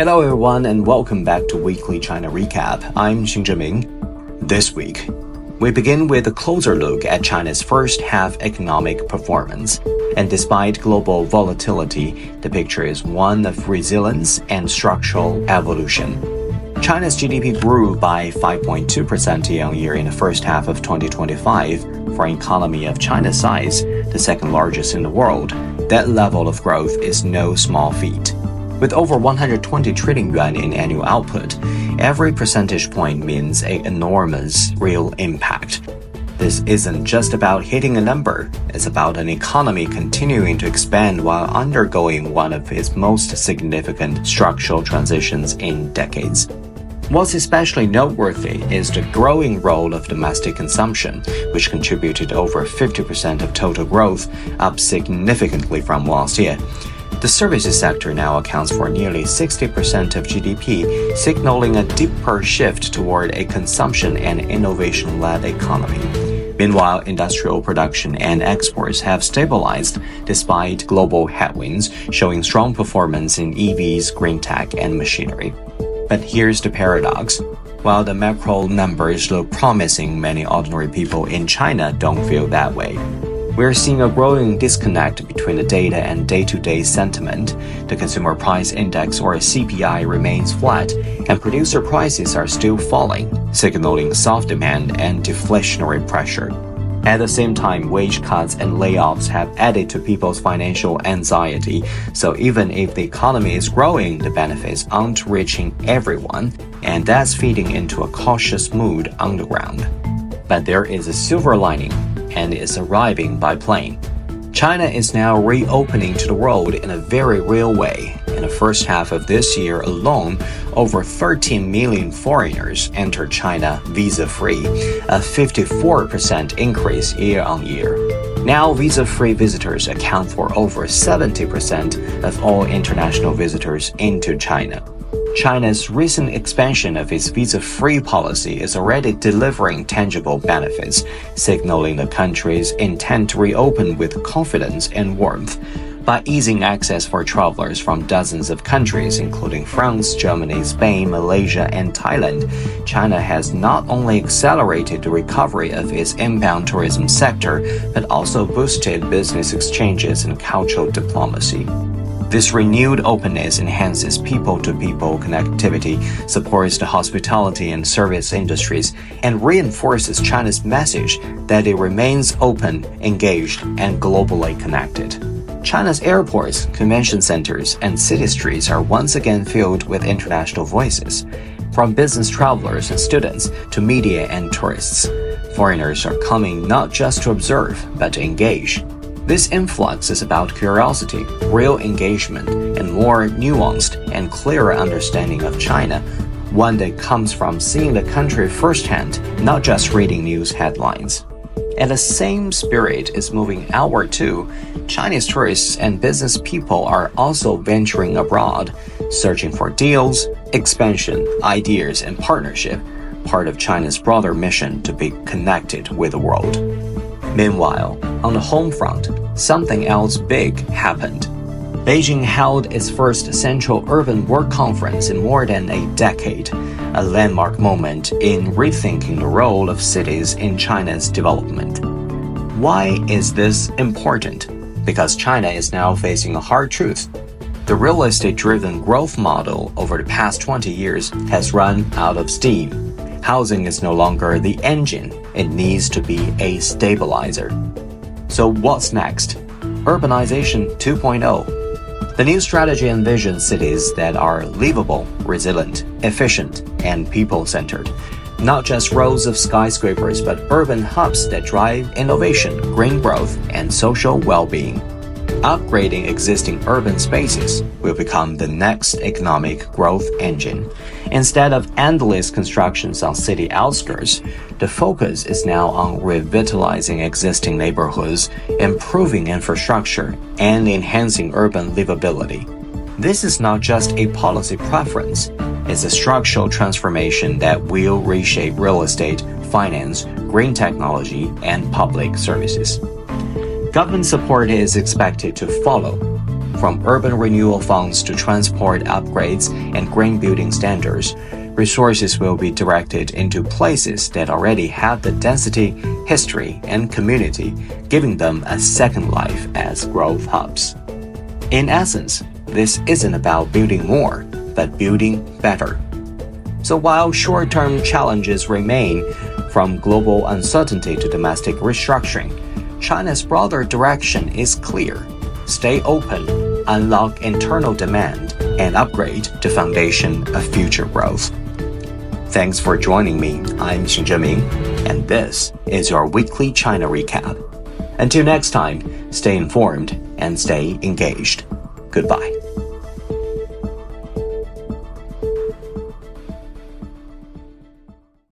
Hello everyone and welcome back to Weekly China Recap. I'm Xing Zheming. This week, we begin with a closer look at China's first half economic performance. And despite global volatility, the picture is one of resilience and structural evolution. China's GDP grew by 5.2% year-on-year in the first half of 2025. For an economy of China's size, the second largest in the world, that level of growth is no small feat. With over 120 trillion yuan in annual output, every percentage point means an enormous real impact. This isn't just about hitting a number, it's about an economy continuing to expand while undergoing one of its most significant structural transitions in decades. What's especially noteworthy is the growing role of domestic consumption, which contributed over 50% of total growth, up significantly from last year. The services sector now accounts for nearly 60% of GDP, signaling a deeper shift toward a consumption and innovation-led economy. Meanwhile, industrial production and exports have stabilized despite global headwinds, showing strong performance in EVs, green tech, and machinery. But here's the paradox. While the macro numbers look promising, many ordinary people in China don't feel that way. We're seeing a growing disconnect between the data and day-to-day sentiment. The consumer price index or CPI remains flat, and producer prices are still falling, signaling soft demand and deflationary pressure. At the same time, wage cuts and layoffs have added to people's financial anxiety, so even if the economy is growing, the benefits aren't reaching everyone, and that's feeding into a cautious mood on the ground. But there is a silver lining, and it's arriving by plane. China is now reopening to the world in a very real way. In the first half of this year alone, over 13 million foreigners entered China visa-free, a 54% increase year-on-year. Now, visa-free visitors account for over 70% of all international visitors into China. China's recent expansion of its visa-free policy is already delivering tangible benefits, signaling the country's intent to reopen with confidence and warmth. By easing access for travelers from dozens of countries, including France, Germany, Spain, Malaysia, and Thailand, China has not only accelerated the recovery of its inbound tourism sector, but also boosted business exchanges and cultural diplomacy. This renewed openness enhances people-to-people connectivity, supports the hospitality and service industries, and reinforces China's message that it remains open, engaged, and globally connected. China's airports, convention centers, and city streets are once again filled with international voices. From business travelers and students to media and tourists, foreigners are coming not just to observe, but to engage. This influx is about curiosity, real engagement, and more nuanced and clearer understanding of China, one that comes from seeing the country firsthand, not just reading news headlines. And the same spirit is moving outward too. Chinese tourists and business people are also venturing abroad, searching for deals, expansion, ideas, and partnership, part of China's broader mission to be connected with the world. Meanwhile, on the home front, something else big happened. Beijing held its first Central Urban Work Conference in more than a decade, a landmark moment in rethinking the role of cities in China's development. Why is this important? Because China is now facing a hard truth. The real estate-driven growth model over the past 20 years has run out of steam. Housing is no longer the engine, it needs to be a stabilizer. So what's next? Urbanization 2.0. The new strategy envisions cities that are livable, resilient, efficient, and people-centered. Not just rows of skyscrapers, but urban hubs that drive innovation, green growth, and social well-being. Upgrading existing urban spaces will become the next economic growth engine. Instead of endless constructions on city outskirts, the focus is now on revitalizing existing neighborhoods, improving infrastructure, and enhancing urban livability. This is not just a policy preference, it's a structural transformation that will reshape real estate, finance, green technology, and public services. Government support is expected to follow. from urban renewal funds to transport upgrades and green building standards, resources will be directed into places that already have the density, history, and community, giving them a second life as growth hubs. In essence, this isn't about building more, but building better. So while short-term challenges remain, from global uncertainty to domestic restructuring, China's broader direction is clear. Stay open, unlock internal demand, and upgrade the foundation of future growth. Thanks for joining me. I'm Xing Zheming, and this is your weekly China recap. Until next time, stay informed and stay engaged. Goodbye.